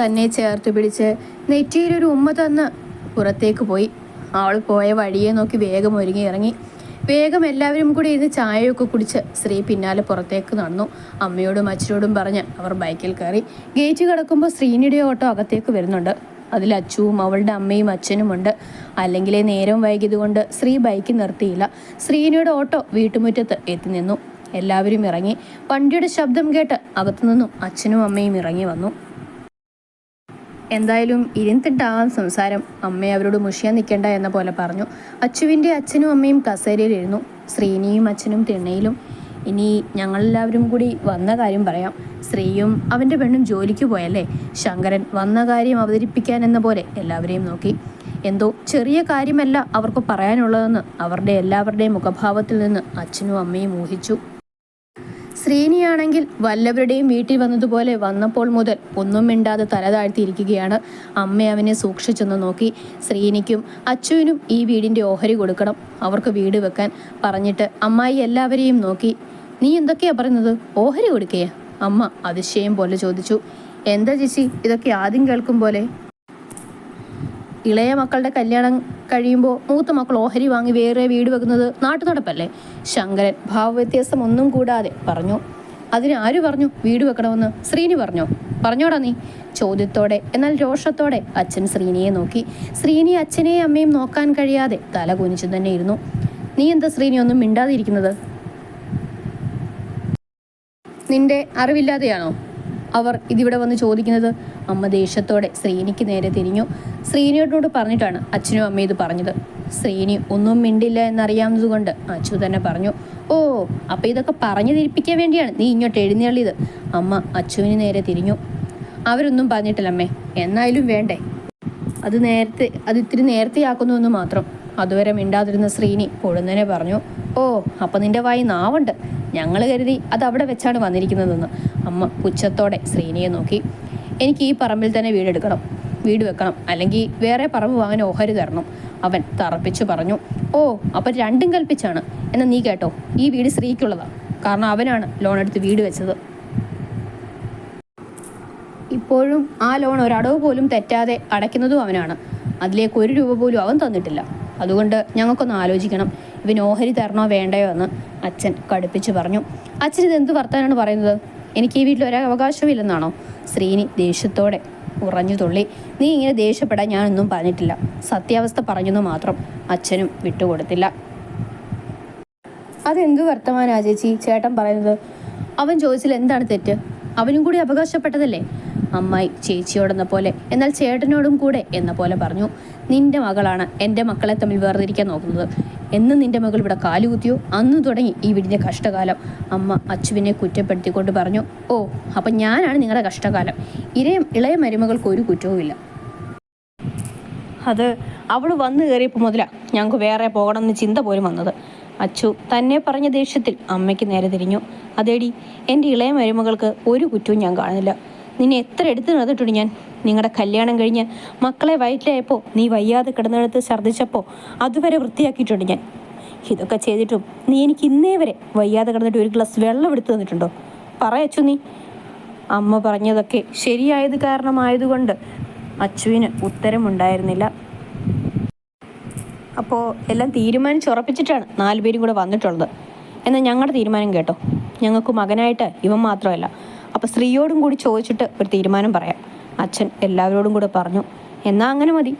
തന്നെ ചേർത്ത് പിടിച്ച് നെറ്റിയിലൊരു ഉമ്മ തന്ന് പുറത്തേക്ക് പോയി. അവൾ പോയ വഴിയെ നോക്കി വേഗം ഒരുങ്ങി ഇറങ്ങി. വേഗം എല്ലാവരും കൂടി ഇരുന്ന് ചായയൊക്കെ കുടിച്ച് ശ്രീ പിന്നാലെ പുറത്തേക്ക് നടന്നു. അമ്മയോടും അച്ഛനോടും പറഞ്ഞ് അവർ ബൈക്കിൽ കയറി. ഗേറ്റ് കിടക്കുമ്പോൾ ശ്രീനിയുടെ ഓട്ടോ അകത്തേക്ക് വരുന്നുണ്ട്. അതിൽ അച്ചുവും അവളുടെ അമ്മയും അച്ഛനുമുണ്ട്. അല്ലെങ്കിലേ നേരം വൈകിയതുകൊണ്ട് ശ്രീ ബൈക്ക് നിർത്തിയില്ല. ശ്രീനിയുടെ ഓട്ടോ വീട്ടുമുറ്റത്ത് എത്തി നിന്നു. എല്ലാവരും ഇറങ്ങി. വണ്ടിയുടെ ശബ്ദം കേട്ട് അകത്തുനിന്നും അച്ഛനും അമ്മയും ഇറങ്ങി വന്നു. എന്തായാലും ഇരുന്നിട്ടാകാം സംസാരം, അമ്മയെ അവരോട് മുഷിയാൻ നിൽക്കേണ്ട എന്ന പോലെ പറഞ്ഞു. അച്ചുവിൻ്റെ അച്ഛനും അമ്മയും കസേരയിലിരുന്നു. ശ്രീനിയും അച്ഛനും തിണ്ണയിലും. ഇനി ഞങ്ങളെല്ലാവരും കൂടി വന്ന കാര്യം പറയാം. ശ്രീയും അവൻ്റെ പെണ്ണും ജോലിക്ക് പോയല്ലേ. ശങ്കരൻ വന്ന കാര്യം അവതരിപ്പിക്കാൻ എന്ന പോലെ എല്ലാവരെയും നോക്കി. എന്തോ ചെറിയ കാര്യമല്ല അവർക്ക് പറയാനുള്ളതെന്ന് അവരുടെ എല്ലാവരുടെയും മുഖഭാവത്തിൽ നിന്ന് അച്ഛനും അമ്മയും ഊഹിച്ചു. ശ്രീനിയാണെങ്കിൽ വല്ലവരുടെയും വീട്ടിൽ വന്നതുപോലെ വന്നപ്പോൾ മുതൽ ഒന്നും മിണ്ടാതെ തല താഴ്ത്തിയിരിക്കുകയാണ്. അമ്മ അവനെ സൂക്ഷിച്ചൊന്ന് നോക്കി. ശ്രീനിക്കും അച്ചുവിനും ഈ വീടിൻ്റെ ഓഹരി കൊടുക്കണം, അവർക്ക് വീട് വെക്കാൻ പറഞ്ഞിട്ട് അമ്മായി എല്ലാവരെയും നോക്കി. നീ എന്തൊക്കെയാ പറയുന്നത്? ഓഹരി കൊടുക്കേ? അമ്മ അതിശയം പോലെ ചോദിച്ചു. എന്താ ചേച്ചി ഇതൊക്കെ ആദ്യം കേൾക്കും പോലെ? ഇളയ മക്കളുടെ കല്യാണം കഴിയുമ്പോൾ മൂത്ത മക്കൾ ഓഹരി വാങ്ങി വേറെ വീട് വെക്കുന്നത് നാട്ടു നടപ്പല്ലേ? ശങ്കരൻ ഭാവവ്യത്യാസം ഒന്നും കൂടാതെ പറഞ്ഞു. അതിന് ആര് പറഞ്ഞു വീട് വെക്കണമെന്ന്? ശ്രീനി പറഞ്ഞോടാ നീ? ചോദ്യത്തോടെ എന്നാൽ രോഷത്തോടെ അച്ഛൻ ശ്രീനിയെ നോക്കി. ശ്രീനി അച്ഛനെയും അമ്മയും നോക്കാൻ കഴിയാതെ തല കുനിച്ചു തന്നെ ഇരുന്നു. നീ എന്താ ശ്രീനി ഒന്നും മിണ്ടാതിരിക്കുന്നത്? നിന്റെ അറിവില്ലാതെയാണോ അവർ ഇതിവിടെ വന്ന് ചോദിക്കുന്നത്? അമ്മ ദേഷ്യത്തോടെ ശ്രീനിക്ക് നേരെ തിരിഞ്ഞു. ശ്രീനിയോട് പറഞ്ഞിട്ടാണ് അച്ഛനും അമ്മയും ഇത് പറഞ്ഞത്. ശ്രീനി ഒന്നും മിണ്ടില്ല എന്നറിയാവുന്നതുകൊണ്ട് അച്ചു തന്നെ പറഞ്ഞു. ഓ, അപ്പം ഇതൊക്കെ പറഞ്ഞു തിരിപ്പിക്കാൻ വേണ്ടിയാണ് നീ ഇങ്ങോട്ട് എഴുന്നള്ളിയത്? അമ്മ അച്ചുവിന് നേരെ തിരിഞ്ഞു. അവരൊന്നും പറഞ്ഞിട്ടില്ലമ്മേ, എന്നായാലും വേണ്ടേ? അത് ഇത്തിരി നേരത്തെയാക്കുന്നു എന്ന് മാത്രം. അതുവരെ മിണ്ടാതിരുന്ന ശ്രീനി പൊടുന്നനെ പറഞ്ഞു. ഓ, അപ്പം നിന്റെ വായി നാവുണ്ട്. ഞങ്ങൾ കരുതി അത് അവിടെ വെച്ചാണ് വന്നിരിക്കുന്നതെന്ന്. അമ്മ പുച്ഛത്തോടെ ശ്രീനിയെ നോക്കി. എനിക്ക് ഈ പറമ്പിൽ തന്നെ വീട് വെക്കണം, അല്ലെങ്കിൽ വേറെ പറമ്പ് വാങ്ങാൻ ഓഹരി തരണം, അവൻ തറപ്പിച്ചു പറഞ്ഞു. ഓ, അപ്പം രണ്ടും കൽപ്പിച്ചാണ്. എന്നാൽ നീ കേട്ടോ, ഈ വീട് ശ്രീക്കുള്ളതാണ്. കാരണം അവനാണ് ലോൺ എടുത്ത് വീട് വെച്ചത്. ഇപ്പോഴും ആ ലോൺ ഒരടവ് പോലും തെറ്റാതെ അടയ്ക്കുന്നതും അവനാണ്. അതിലേക്ക് 1 രൂപ പോലും അവൻ തന്നിട്ടില്ല. അതുകൊണ്ട് ഞങ്ങൾക്കൊന്ന് ആലോചിക്കണം, ഇവന് ഓഹരി തരണോ വേണ്ടയോ എന്ന് അച്ഛൻ കടുപ്പിച്ച് പറഞ്ഞു. അച്ഛൻ ഇതെന്ത് വർത്താനാണ് പറയുന്നത്? എനിക്ക് ഈ വീട്ടിൽ ഒരവകാശമില്ലെന്നാണോ? ശ്രീനി ദേഷ്യത്തോടെ ഉറഞ്ഞു തുള്ളി. നീ ഇങ്ങനെ ദേഷ്യപ്പെടാൻ ഞാനൊന്നും പറഞ്ഞിട്ടില്ല, സത്യാവസ്ഥ പറഞ്ഞെന്ന് മാത്രം. അച്ഛനും വിട്ടുകൊടുത്തില്ല. അതെന്ത് വർത്തമാനാ ചേച്ചി ചേട്ടൻ പറയുന്നത്? അവൻ ചോദിച്ചാൽ എന്താണ് തെറ്റ്? അവനും കൂടി അവകാശപ്പെട്ടതല്ലേ? അമ്മായി ചേച്ചിയോടെന്ന പോലെ എന്നാൽ ചേട്ടനോടും കൂടെ എന്ന പോലെ പറഞ്ഞു. നിന്റെ മകളാണ് എൻ്റെ മക്കളെ തമ്മിൽ വേർതിരിക്കാൻ നോക്കുന്നത്. എന്ന് നിന്റെ മകൾ ഇവിടെ കാലുകുത്തിയോ അന്ന് തുടങ്ങി ഈ വീടിൻ്റെ കഷ്ടകാലം. അമ്മ അച്ചുവിനെ കുറ്റപ്പെടുത്തിക്കൊണ്ട് പറഞ്ഞു. ഓ, അപ്പം ഞാനാണ് നിങ്ങളുടെ കഷ്ടകാലം. ഇളയ മരുമകൾക്ക് ഒരു കുറ്റവുമില്ല. അത് അവൾ വന്നു കയറിയപ്പോൾ മുതലാണ് ഞങ്ങൾക്ക് വേറെ പോകണമെന്ന് ചിന്ത പോലും വന്നത്. അച്ചു തന്നെ പറഞ്ഞ ദേഷ്യത്തിൽ അമ്മയ്ക്ക് നേരെ തിരിഞ്ഞു. അതേടി, എൻ്റെ ഇളയ മരുമകൾക്ക് ഒരു കുറ്റവും ഞാൻ കാണുന്നില്ല. നിന്നെ എത്ര എടുത്തു നടന്നിട്ടുണ്ട് ഞാൻ. നിങ്ങളുടെ കല്യാണം കഴിഞ്ഞ് മക്കളെ വയറ്റിലായപ്പോൾ നീ വയ്യാതെ കിടന്നെടുത്ത് ഛർദ്ദിച്ചപ്പോൾ അതുവരെ വൃത്തിയാക്കിയിട്ടുണ്ട് ഞാൻ. ഇതൊക്കെ ചെയ്തിട്ടും നീ എനിക്ക് ഇന്നേ വരെ വയ്യാതെ കിടന്നിട്ട് ഒരു ഗ്ലാസ് വെള്ളം എടുത്തു തന്നിട്ടുണ്ടോ? പറയച്ചു നീ. അമ്മ പറഞ്ഞതൊക്കെ ശരിയായത് കാരണമായതുകൊണ്ട് അച്ചുവിന് ഉത്തരമുണ്ടായിരുന്നില്ല. അപ്പോൾ എല്ലാം തീരുമാനിച്ചുറപ്പിച്ചിട്ടാണ് 4 പേരും കൂടെ വന്നിട്ടുള്ളത്. എന്നാൽ ഞങ്ങളുടെ തീരുമാനം കേട്ടോ. ഞങ്ങൾക്ക് മകനായിട്ട് ഇവൻ മാത്രമല്ല, അപ്പോൾ സ്ത്രീയോടും കൂടി ചോദിച്ചിട്ട് ഒരു തീരുമാനം പറയാം. അച്ഛൻ എല്ലാവരോടും കൂടെ പറഞ്ഞു. എന്നാൽ അങ്ങനെ മതി.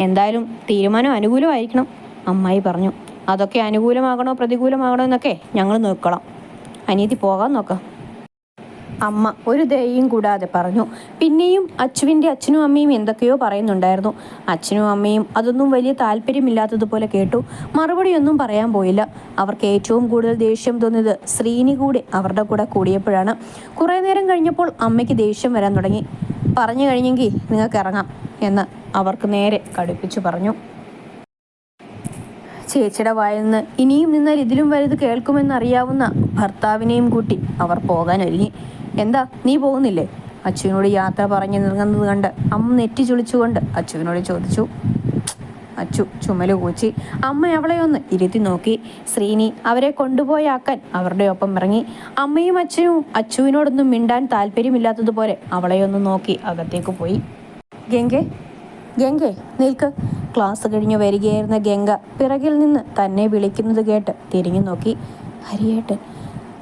എന്തായാലും തീരുമാനം അനുകൂലമായിരിക്കണം, അമ്മായി പറഞ്ഞു. അതൊക്കെ അനുകൂലമാകണോ പ്രതികൂലമാകണോ എന്നൊക്കെ ഞങ്ങൾ നോക്കണം. അനിയത്തി പോകാൻ നോക്കാം, അമ്മ ഒരു ദയയും കൂടാതെ പറഞ്ഞു. പിന്നെയും അച്ചുവിൻ്റെ അച്ഛനും അമ്മയും എന്തൊക്കെയോ പറയുന്നുണ്ടായിരുന്നു. അച്ഛനും അമ്മയും അതൊന്നും വലിയ താല്പര്യമില്ലാത്തതുപോലെ കേട്ടു. മറുപടിയൊന്നും പറയാൻ പോയില്ല. അവർക്ക് ഏറ്റവും കൂടുതൽ ദേഷ്യം തോന്നിയത് ശ്രീനി കൂടെ അവരുടെ കൂടെ കൂടിയപ്പോഴാണ്. കുറേ നേരം കഴിഞ്ഞപ്പോൾ അമ്മയ്ക്ക് ദേഷ്യം വരാൻ തുടങ്ങി. പറഞ്ഞു കഴിഞ്ഞെങ്കിൽ നിങ്ങൾക്ക് ഇറങ്ങാം എന്ന് അവർക്ക് നേരെ കടുപ്പിച്ചു പറഞ്ഞു. ചേച്ചിയുടെ വായിൽ നിന്ന് ഇനിയും നിന്നാൽ ഇതിലും വലുത് കേൾക്കുമെന്നറിയാവുന്ന ഭർത്താവിനെയും കൂട്ടി അവർ പോകാൻ ഒരുങ്ങി. എന്താ, നീ പോകുന്നില്ലേ? അച്ചുവിനോട് യാത്ര പറഞ്ഞ് നിറങ്ങുന്നത് കണ്ട് അമ്മ നെറ്റി ചുളിച്ചുകൊണ്ട് അച്ചുവിനോട് ചോദിച്ചു. അച്ചു ചുമല് കൂച്ചി. അമ്മ അവളെ ഒന്ന് ഇരുത്തി നോക്കി. ശ്രീനി അവരെ കൊണ്ടുപോയാക്കാൻ അവരുടെ ഒപ്പം ഇറങ്ങി. അമ്മയും അച്ഛനും അച്ചുവിനോടൊന്നും മിണ്ടാൻ താല്പര്യമില്ലാത്തതുപോലെ അവളെയൊന്ന് നോക്കി അകത്തേക്ക് പോയി. ഗംഗെ, ഗംഗെ നിൽക്ക്. ക്ലാസ് കഴിഞ്ഞ് വരികയായിരുന്ന ഗംഗ പിറകിൽ നിന്ന് തന്നെ വിളിക്കുന്നത് കേട്ട് തിരിഞ്ഞു നോക്കി. ഹരിയേട്ടൻ.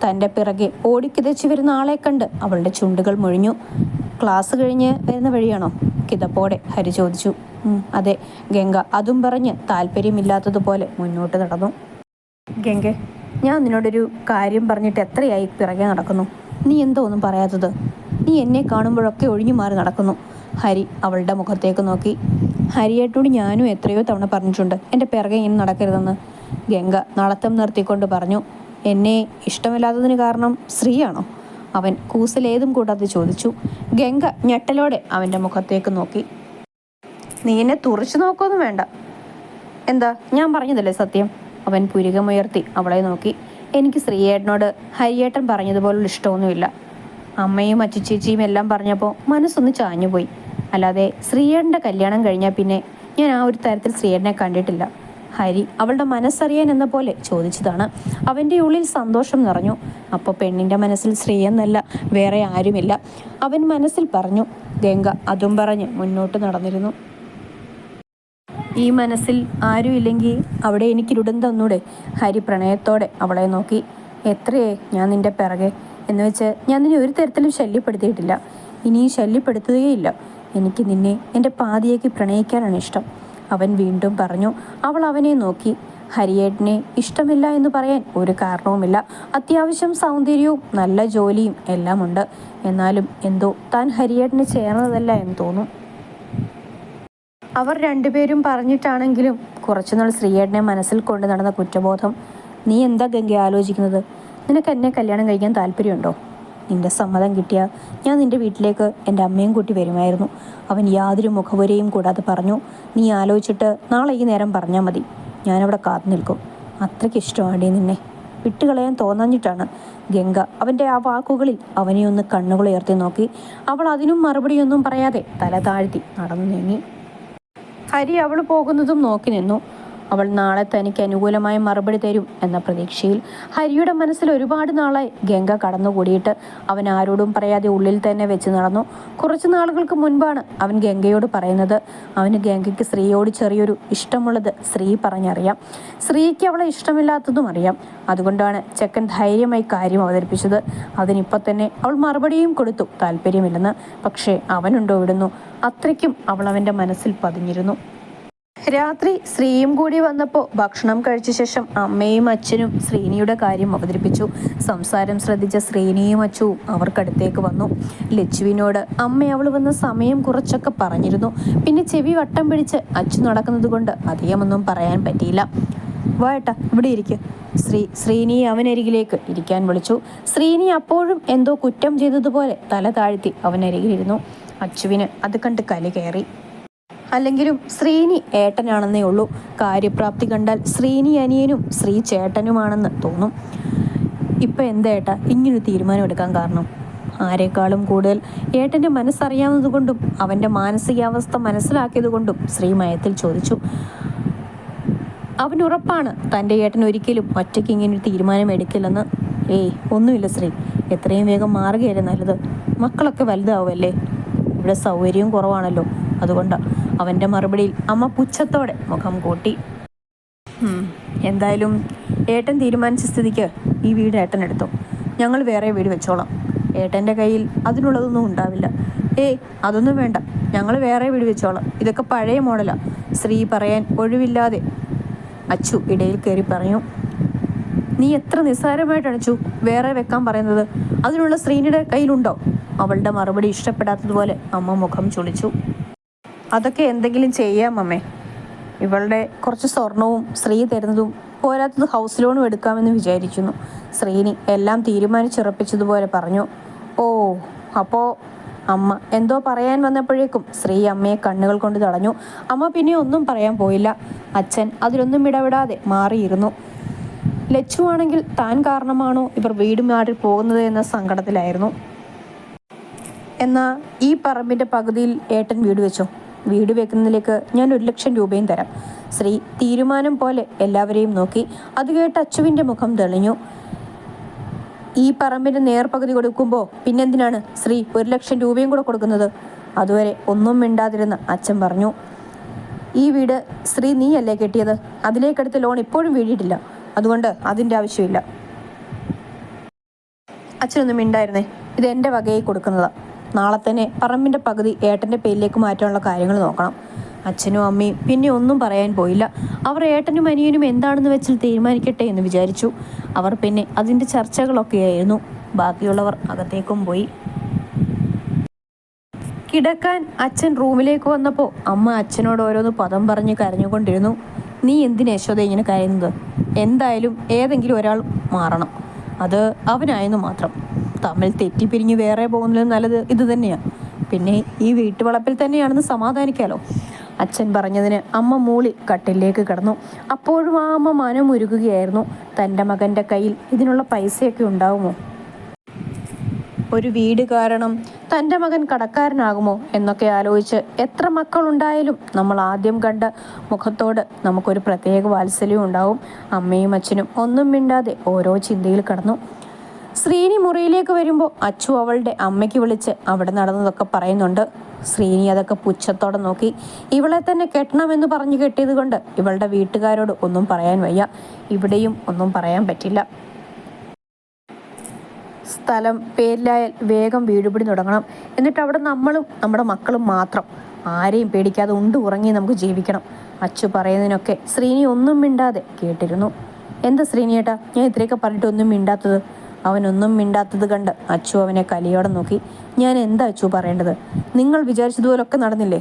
തൻ്റെ പിറകെ ഓടിക്കിതച്ചു വരുന്ന ആളെ കണ്ട് അവളുടെ ചുണ്ടുകൾ മുഴിഞ്ഞു. ക്ലാസ് കഴിഞ്ഞ് വരുന്ന വഴിയാണോ? കിതപ്പോടെ ഹരി ചോദിച്ചു. അതെ. ഗംഗ അതും പറഞ്ഞ് താല്പര്യമില്ലാത്തതുപോലെ മുന്നോട്ട് നടന്നു. ഗംഗെ, ഞാൻ നിന്നോടൊരു കാര്യം പറഞ്ഞിട്ട് എത്രയായി പിറകെ നടക്കുന്നു? നീ എന്തോ ഒന്നും പറയാത്തത്? നീ എന്നെ കാണുമ്പോഴൊക്കെ ഒഴിഞ്ഞു മാറി നടക്കുന്നു. ഹരി അവളുടെ മുഖത്തേക്ക് നോക്കി. ഹരിയേട്ടനോട് ഞാനും എത്രയോ തവണ പറഞ്ഞിട്ടുണ്ട് എൻ്റെ പിറകെ ഇങ്ങനെ നടക്കരുതെന്ന്. ഗംഗ നടത്തം നിർത്തിക്കൊണ്ട് പറഞ്ഞു. എന്നെ ഇഷ്ടമില്ലാത്തതിന് കാരണം ശ്രീയാണോ? അവൻ കൂസലേതും കൂടാതെ ചോദിച്ചു. ഗംഗ ഞെട്ടലോടെ അവൻ്റെ മുഖത്തേക്ക് നോക്കി. നീ എന്നെ തുറച്ചു നോക്കൊന്നും വേണ്ട. എന്താ, ഞാൻ പറഞ്ഞതല്ലേ സത്യം? അവൻ പുരികമുയർത്തി അവളെ നോക്കി. എനിക്ക് ശ്രീയേട്ടനോട് ഹരിയേട്ടൻ പറഞ്ഞതുപോലുള്ള ഇഷ്ടമൊന്നുമില്ല. അമ്മയും അച്ചുചേച്ചിയും എല്ലാം പറഞ്ഞപ്പോൾ മനസ്സൊന്ന് ചാഞ്ഞുപോയി. അല്ലാതെ ശ്രീയേട്ടൻ്റെ കല്യാണം കഴിഞ്ഞാൽ പിന്നെ ഞാൻ ആ ഒരു തരത്തിൽ ശ്രീയേട്ടനെ കണ്ടിട്ടില്ല. ഹരി അവളുടെ മനസ്സറിയാൻ എന്ന പോലെ ചോദിച്ചതാണ്. അവൻ്റെ ഉള്ളിൽ സന്തോഷം നിറഞ്ഞു. അപ്പോൾ പെണ്ണിൻ്റെ മനസ്സിൽ ശ്രീ എന്നല്ല വേറെ ആരുമില്ല, അവൻ മനസ്സിൽ പറഞ്ഞു. ഗംഗ അതും പറഞ്ഞ് മുന്നോട്ട് നടന്നിരുന്നു. ഈ മനസ്സിൽ ആരുമില്ലെങ്കിൽ അവിടെ എനിക്കിരുടം തന്നൂടെ? ഹരി പ്രണയത്തോടെ അവളെ നോക്കി. എത്രയേ ഞാൻ നിൻ്റെ പിറകെ എന്ന് വെച്ച് ഞാൻ നിന്നെ ഒരു തരത്തിലും ശല്യപ്പെടുത്തിയിട്ടില്ല, ഇനിയും ശല്യപ്പെടുത്തുകയില്ല. എനിക്ക് നിന്നെ എൻ്റെ പാതിയേക്ക് പ്രണയിക്കാനാണ് ഇഷ്ടം, അവൻ വീണ്ടും പറഞ്ഞു. അവൾ അവനെ നോക്കി. ഹരിയേട്ടനെ ഇഷ്ടമില്ല എന്ന് പറയാൻ ഒരു കാരണവുമില്ല. അത്യാവശ്യം സൗന്ദര്യവും നല്ല ജോലിയും എല്ലാം ഉണ്ട്. എന്നാലും എന്തോ താൻ ഹരിയേട്ടന് ചേർന്നതല്ല എന്ന് തോന്നും. അവർ രണ്ടുപേരും പറഞ്ഞിട്ടാണെങ്കിലും കുറച്ചുനാൾ ശ്രീയേട്ടനെ മനസ്സിൽ കൊണ്ട് നടന്ന കുറ്റബോധം. നീ എന്താ ഗംഗ ആലോചിക്കുന്നത്? നിനക്ക് എന്നെ കല്യാണം കഴിക്കാൻ താല്പര്യമുണ്ടോ? നിന്റെ സമ്മതം കിട്ടിയാൽ ഞാൻ നിന്റെ വീട്ടിലേക്ക് എൻ്റെ അമ്മയും കൂട്ടി വരുമായിരുന്നു, അവൻ യാതൊരു മുഖവരയും കൂടാതെ പറഞ്ഞു. നീ ആലോചിച്ചിട്ട് നാളെ ഈ നേരം പറഞ്ഞാൽ മതി, ഞാനവിടെ കാത്തു നിൽക്കും. അത്രയ്ക്ക് ഇഷ്ടമാണ് നിന്നെ, വിട്ടുകളയാൻ തോന്നാഞ്ഞിട്ടാണ്. ഗംഗ അവൻ്റെ ആ വാക്കുകളിൽ അവനെ ഒന്ന് കണ്ണുകളുയർത്തി നോക്കി. അവൾ അതിനും മറുപടിയൊന്നും പറയാതെ തല താഴ്ത്തി നടന്നു നീങ്ങി. ഹരി അവൾ പോകുന്നതും നോക്കി നിന്നു. അവൾ നാളെ തനിക്ക് അനുകൂലമായ മറുപടി തരും എന്ന പ്രതീക്ഷയിൽ. ഹരിയുടെ മനസ്സിൽ ഒരുപാട് നാളായി ഗംഗ കടന്നുകൂടിയിട്ട് അവൻ ആരോടും പറയാതെ ഉള്ളിൽ തന്നെ വെച്ച് നടന്നു. കുറച്ച് നാളുകൾക്ക് മുൻപാണ് അവൻ ഗംഗയോട് പറയുന്നത്. അവന് ഗംഗയ്ക്ക് ശ്രീയോട് ചെറിയൊരു ഇഷ്ടമുള്ളത് ശ്രീ പറഞ്ഞറിയാം. ശ്രീക്ക് അവളെ ഇഷ്ടമില്ലാത്തതും അറിയാം. അതുകൊണ്ടാണ് ചെക്കൻ ധൈര്യമായി കാര്യം അവതരിപ്പിച്ചത്. അതിനിപ്പോൾ തന്നെ അവൾ മറുപടിയും കൊടുത്തു താല്പര്യമില്ലെന്ന്. പക്ഷേ അവനുണ്ടോ വിടുന്നു? അത്രയ്ക്കും അവൾ അവൻ്റെ മനസ്സിൽ പതിഞ്ഞിരുന്നു. രാത്രി ശ്രീയും കൂടി വന്നപ്പോൾ ഭക്ഷണം കഴിച്ച ശേഷം അമ്മയും അച്ഛനും ശ്രീനിയുടെ കാര്യം അവതരിപ്പിച്ചു. സംസാരം ശ്രദ്ധിച്ച ശ്രീനിയും അച്ചുവും അവർക്കടുത്തേക്ക് വന്നു. ലച്ചുവിനോട് അമ്മ അവൾ വന്ന സമയം കുറച്ചൊക്കെ പറഞ്ഞിരുന്നു. പിന്നെ ചെവി വട്ടം പിടിച്ച് അച്ചു നടക്കുന്നത് കൊണ്ട് അധികമൊന്നും പറയാൻ പറ്റിയില്ല. വാട്ടാ ഇവിടെ ഇരിക്കുക. ശ്രീനി അവനരികിലേക്ക് ഇരിക്കാൻ വിളിച്ചു. ശ്രീനി അപ്പോഴും എന്തോ കുറ്റം ചെയ്തതുപോലെ തല താഴ്ത്തി അവനരികിലിരുന്നു. അച്ചുവിന് അത് കണ്ട് കലി കയറി. അല്ലെങ്കിലും ശ്രീനി ഏട്ടനാണെന്നേ ഉള്ളൂ. കാര്യപ്രാപ്തി കണ്ടാൽ ശ്രീനി അനിയനും ശ്രീ ചേട്ടനുമാണെന്ന് തോന്നും. ഇപ്പം എന്താ ഏട്ടാ ഇങ്ങനൊരു തീരുമാനം എടുക്കാൻ കാരണം? ആരെക്കാളും കൂടുതൽ ഏട്ടൻ്റെ മനസ്സറിയാവുന്നത് കൊണ്ടും അവൻ്റെ മാനസികാവസ്ഥ മനസ്സിലാക്കിയത് കൊണ്ടും ശ്രീ മയത്തിൽ ചോദിച്ചു. അവനുറപ്പാണ് തൻ്റെ ഏട്ടൻ ഒരിക്കലും ഒറ്റയ്ക്ക് ഇങ്ങനൊരു തീരുമാനം എടുക്കില്ലെന്ന്. ഒന്നുമില്ല ശ്രീ, എത്രയും വേഗം മാറുകയല്ലേ നല്ലത്. മക്കളൊക്കെ വലുതാവുമല്ലേ, ഇവിടെ സൗകര്യവും കുറവാണല്ലോ, അതുകൊണ്ടാണ്. അവൻ്റെ മറുപടിയിൽ അമ്മ പുച്ഛത്തോടെ മുഖം കൂട്ടി. എന്തായാലും ഏട്ടൻ തീരുമാനിച്ച സ്ഥിതിക്ക് ഈ വീട് ഏട്ടൻ എടുത്തോ, ഞങ്ങൾ വേറെ വീട് വെച്ചോളാം. ഏട്ടൻ്റെ കയ്യിൽ അതിനുള്ളതൊന്നും ഉണ്ടാവില്ല. അതൊന്നും വേണ്ട, ഞങ്ങൾ വേറെ വീട് വെച്ചോളാം, ഇതൊക്കെ പഴയ മോഡലാണ്. ശ്രീ പറയാൻ ഒഴിവില്ലാതെ അച്ചു ഇടയിൽ കയറി പറഞ്ഞു. നീ എത്ര നിസ്സാരമായിട്ടാണ് അച്ചു വേറെ വെക്കാൻ പറയുന്നത്? അതിനുള്ള ശ്രീനിയുടെ കയ്യിലുണ്ടോ? അവളുടെ മറുപടി ഇഷ്ടപ്പെടാത്തതുപോലെ അമ്മ മുഖം ചുളിച്ചു. അതൊക്കെ എന്തെങ്കിലും ചെയ്യാം അമ്മേ. ഇവളുടെ കുറച്ച് സ്വർണവും ശ്രീ തരുന്നതും പോരാത്തത് ഹൗസ് ലോണും എടുക്കാമെന്ന് വിചാരിക്കുന്നു. ശ്രീനി എല്ലാം തീരുമാനിച്ചുറപ്പിച്ചതുപോലെ പറഞ്ഞു. അപ്പോൾ അമ്മ എന്തോ പറയാൻ വന്നപ്പോഴേക്കും ശ്രീ അമ്മയെ കണ്ണുകൾ കൊണ്ട് തടഞ്ഞു. അമ്മ പിന്നെ ഒന്നും പറയാൻ പോയില്ല. അച്ഛൻ അതിലൊന്നും ഇടപെടാതെ മാറിയിരുന്നു. ലച്ചു ആണെങ്കിൽ താൻ കാരണമാണോ ഇവർ വീട് മാറി പോകുന്നത് എന്ന സങ്കടത്തിലായിരുന്നു. എന്നാൽ ഈ പറമ്പിൻ്റെ പകുതിയിൽ ഏട്ടൻ വീട് വെച്ചോ? വീട് വെക്കുന്നതിലേക്ക് ഞാൻ 1,00,000 രൂപയും തരാം. ശ്രീ തീരുമാനം പോലെ എല്ലാവരെയും നോക്കി. അത് കേട്ട് അച്ചുവിൻ്റെ മുഖം തെളിഞ്ഞു. ഈ പറമ്പിൻ്റെ നേർപകുതി കൊടുക്കുമ്പോൾ പിന്നെന്തിനാണ് ശ്രീ 1,00,000 രൂപയും കൂടെ കൊടുക്കുന്നത്? അതുവരെ ഒന്നും മിണ്ടാതിരുന്ന അച്ഛൻ പറഞ്ഞു. ഈ വീട് ശ്രീ നീയല്ലേ കെട്ടിയത്? അതിലേക്കെടുത്ത ലോൺ ഇപ്പോഴും വീടിയിട്ടില്ല. അതുകൊണ്ട് അതിൻ്റെ ആവശ്യമില്ല. അച്ഛനൊന്നും മിണ്ടായിരുന്നേ. ഇത് എൻ്റെ വകയായി കൊടുക്കുന്നതാണ്. നാളെ തന്നെ പറമ്പിൻ്റെ പകുതി ഏട്ടൻ്റെ പേരിലേക്ക് മാറ്റാനുള്ള കാര്യങ്ങൾ നോക്കണം. അച്ഛനും അമ്മയും പിന്നെ ഒന്നും പറയാൻ പോയില്ല. അവർ ഏട്ടനും അനിയനും എന്താണെന്ന് വെച്ചാൽ തീരുമാനിക്കട്ടെ എന്ന് വിചാരിച്ചു. അവർ പിന്നെ അതിൻ്റെ ചർച്ചകളൊക്കെയായിരുന്നു. ബാക്കിയുള്ളവർ അകത്തേക്കും പോയി. കിടക്കാൻ അച്ഛൻ റൂമിലേക്ക് വന്നപ്പോൾ അമ്മ അച്ഛനോട് ഓരോന്ന് പദം പറഞ്ഞ് കരഞ്ഞുകൊണ്ടിരുന്നു. നീ എന്തിനാ യശോദ ഇങ്ങനെ കരയുന്നത്? എന്തായാലും ഏതെങ്കിലും ഒരാൾ മാറണം. അത് അവനായെന്ന് മാത്രം. തമ്മിൽ തെറ്റിപ്പിരിഞ്ഞ് വേറെ പോകുന്നതിലും നല്ലത് ഇത് തന്നെയാണ്. പിന്നെ ഈ വീട്ടുവളപ്പിൽ തന്നെയാണെന്ന് സമാധാനിക്കാലോ. അച്ഛൻ പറഞ്ഞതിന് അമ്മ മൂളി കട്ടിലേക്ക് കിടന്നു. അപ്പോഴും ആ അമ്മ മനമുരുകുകയായിരുന്നു. തൻ്റെ മകൻ്റെ കയ്യിൽ ഇതിനുള്ള പൈസയൊക്കെ ഉണ്ടാവുമോ? ഒരു വീട് കാരണം തൻ്റെ മകൻ കടക്കാരനാകുമോ എന്നൊക്കെ ആലോചിച്ച് എത്ര മക്കളുണ്ടായാലും നമ്മൾ ആദ്യം കണ്ട മുഖത്തോട് നമുക്കൊരു പ്രത്യേക വാത്സല്യം ഉണ്ടാവും. അമ്മയും അച്ഛനും ഒന്നും മിണ്ടാതെ ഓരോ ചിന്തയിൽ കടന്നു. ശ്രീനി മുറിയിലേക്ക് വരുമ്പോൾ അച്ചു അവളുടെ അമ്മയ്ക്ക് വിളിച്ച് അവിടെ നടന്നതൊക്കെ പറയുന്നുണ്ട്. ശ്രീനി അതൊക്കെ പുച്ഛത്തോടെ നോക്കി. ഇവളെ തന്നെ കെട്ടണമെന്ന് പറഞ്ഞു കെട്ടിയത് കൊണ്ട് ഇവളുടെ വീട്ടുകാരോട് ഒന്നും പറയാൻ വയ്യ. ഇവിടെയും ഒന്നും പറയാൻ പറ്റില്ല. സ്ഥലം പേരിലായാൽ വേഗം വീടുപിടി തുടങ്ങണം. എന്നിട്ട് അവിടെ നമ്മളും നമ്മുടെ മക്കളും മാത്രം. ആരെയും പേടിക്കാതെ ഉറങ്ങി നമുക്ക് ജീവിക്കണം. അച്ചു പറയുന്നതിനൊക്കെ ശ്രീനി ഒന്നും മിണ്ടാതെ കേട്ടിരുന്നു. എന്താ ശ്രീനിയേട്ടാ ഞാൻ ഇത്രയൊക്കെ പറഞ്ഞിട്ട് ഒന്നും മിണ്ടാത്തത്? അവനൊന്നും മിണ്ടാത്തത് കണ്ട് അച്ചു അവനെ കലിയോടെ നോക്കി. ഞാൻ എന്താ അച്ചു പറയേണ്ടത്? നിങ്ങൾ വിചാരിച്ചതുപോലൊക്കെ നടന്നില്ലേ?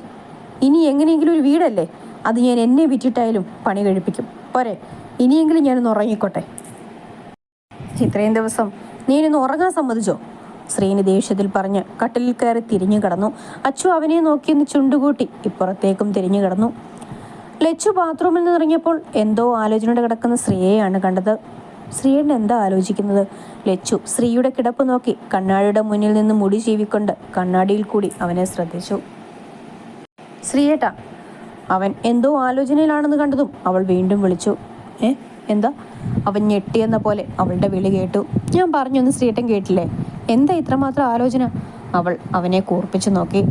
ഇനി എങ്ങനെയെങ്കിലും ഒരു വീടല്ലേ, അത് ഞാൻ എന്നെ വിറ്റിട്ടായാലും പണി കഴിപ്പിക്കും. പോരെ, ഇനിയെങ്കിലും ഞാനൊന്ന് ഉറങ്ങിക്കോട്ടെ. ഇത്രയും ദിവസം നീനൊന്ന് ഉറങ്ങാൻ സമ്മതിച്ചോ? ശ്രീനി ദേഷ്യത്തിൽ പറഞ്ഞ് കട്ടിലിൽ കയറി തിരിഞ്ഞു കിടന്നു. അച്ചു അവനെ നോക്കിയൊന്ന് ചുണ്ടുകൂട്ടി ഇപ്പുറത്തേക്കും തിരിഞ്ഞു കിടന്നു. ലച്ചു ബാത്റൂമിൽ നിന്ന് ഇറങ്ങിയപ്പോൾ എന്തോ ആലോചനയോടെ കിടക്കുന്ന ശ്രീയെയാണ് കണ്ടത്. ശ്രീയേട്ടൻ എന്താ ആലോചിക്കുന്നത്? ലച്ചു ശ്രീയുടെ കിടപ്പ് നോക്കി കണ്ണാടിയുടെ മുന്നിൽ നിന്ന് മുടി ചീവിക്കൊണ്ട് കണ്ണാടിയിൽ കൂടി അവനെ ശ്രദ്ധിച്ചു. ശ്രീയേട്ടാ. അവൻ എന്തോ ആലോചനയിലാണെന്ന് കണ്ടതും അവൾ വീണ്ടും വിളിച്ചു. എന്താ? അവൻ ഞെട്ടിയെന്ന പോലെ അവളുടെ വിളി കേട്ടു. ഞാൻ പറഞ്ഞൊന്ന് ശ്രീയേട്ടൻ കേട്ടില്ലേ? എന്താ ഇത്രമാത്രം ആലോചന? അവൾ അവനെ കൂർപ്പിച്ചു നോക്കി.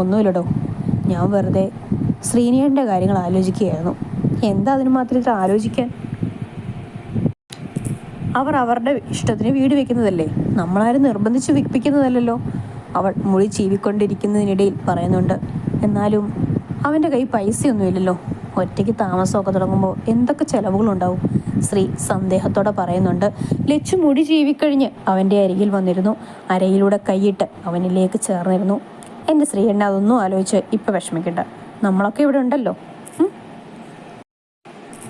ഒന്നുമില്ലടോ, ഞാൻ വെറുതെ ശ്രീനിയേട്ടൻ്റെ കാര്യങ്ങൾ ആലോചിക്കുകയായിരുന്നു. എന്താ അതിന് മാത്രം ഇത്ര ആലോചിക്കാൻ? അവർ അവരുടെ ഇഷ്ടത്തിന് വീട് വെക്കുന്നതല്ലേ, നമ്മളാരും നിർബന്ധിച്ച് വിൽപ്പിക്കുന്നതല്ലോ. അവൾ മുടി ചീവിക്കൊണ്ടിരിക്കുന്നതിനിടയിൽ പറയുന്നുണ്ട്. എന്നാലും അവൻ്റെ കയ്യിൽ പൈസയൊന്നുമില്ലല്ലോ. ഒറ്റയ്ക്ക് താമസമൊക്കെ തുടങ്ങുമ്പോൾ എന്തൊക്കെ ചിലവുകളുണ്ടാവും? ശ്രീ സന്ദേഹത്തോടെ പറയുന്നുണ്ട്. ലച്ചു മുടി ചീവിക്കഴിഞ്ഞ് അവൻ്റെ അരികിൽ വന്നിരുന്നു. അരയിലൂടെ കൈയിട്ട് അവനിലേക്ക് ചേർന്നിരുന്നു. എൻ്റെ ശ്രീയേട്ടനെ അതൊന്നും ആലോചിച്ച് ഇപ്പം വിഷമിക്കണ്ട, നമ്മളൊക്കെ ഇവിടെ ഉണ്ടല്ലോ.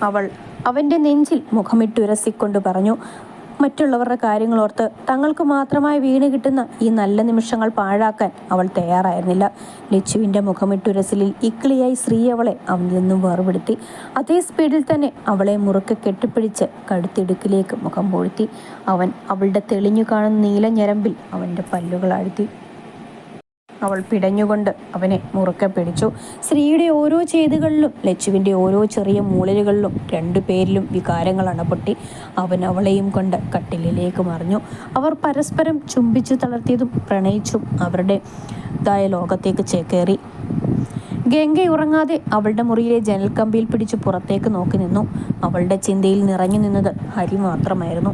അവൾ അവൻ്റെ നെഞ്ചിൽ മുഖമിട്ടുരസിക്കൊണ്ട് പറഞ്ഞു. മറ്റുള്ളവരുടെ കാര്യങ്ങളോർത്ത് തങ്ങൾക്ക് മാത്രമായി വീണ് കിട്ടുന്ന ഈ നല്ല നിമിഷങ്ങൾ പാഴാക്കാൻ അവൾ തയ്യാറായിരുന്നില്ല. ലച്ചുവിൻ്റെ മുഖമിട്ടുരസലിൽ ഇക്കിളിയായി ശ്രീ അവളെ അവനിൽ നിന്നും വേർപെടുത്തി. അതേ സ്പീഡിൽ തന്നെ അവളെ മുറുക്കെ കെട്ടിപ്പിടിച്ച് കഴുത്തിടുക്കിലേക്ക് മുഖം പൊഴുത്തി. അവൻ അവളുടെ തെളിഞ്ഞു കാണുന്ന നീല ഞരമ്പിൽ അവൻ്റെ പല്ലുകൾ ആഴ്ത്തി. അവൾ പിടഞ്ഞുകൊണ്ട് അവനെ മുറുക്കെ പിടിച്ചു. ശ്രീയുടെ ഓരോ ചെയ്തുകളിലും ലച്ചുവിൻ്റെ ഓരോ ചെറിയ മൂളലുകളിലും രണ്ടുപേരിലും വികാരങ്ങൾ അണപൊട്ടി. അവൻ അവളെയും കൊണ്ട് കട്ടിലിലേക്ക് മറിഞ്ഞു. അവർ പരസ്പരം ചുംബിച്ചു തളർത്തിയതും പ്രണയിച്ചും അവരുടേതായ ലോകത്തേക്ക് ചേക്കേറി. ഗംഗ ഉറങ്ങാതെ അവളുടെ മുറിയിലെ ജനൽക്കമ്പിയിൽ പിടിച്ച് പുറത്തേക്ക് നോക്കി നിന്നു. അവളുടെ ചിന്തയിൽ നിറഞ്ഞു നിന്നത് ഹരി മാത്രമായിരുന്നു.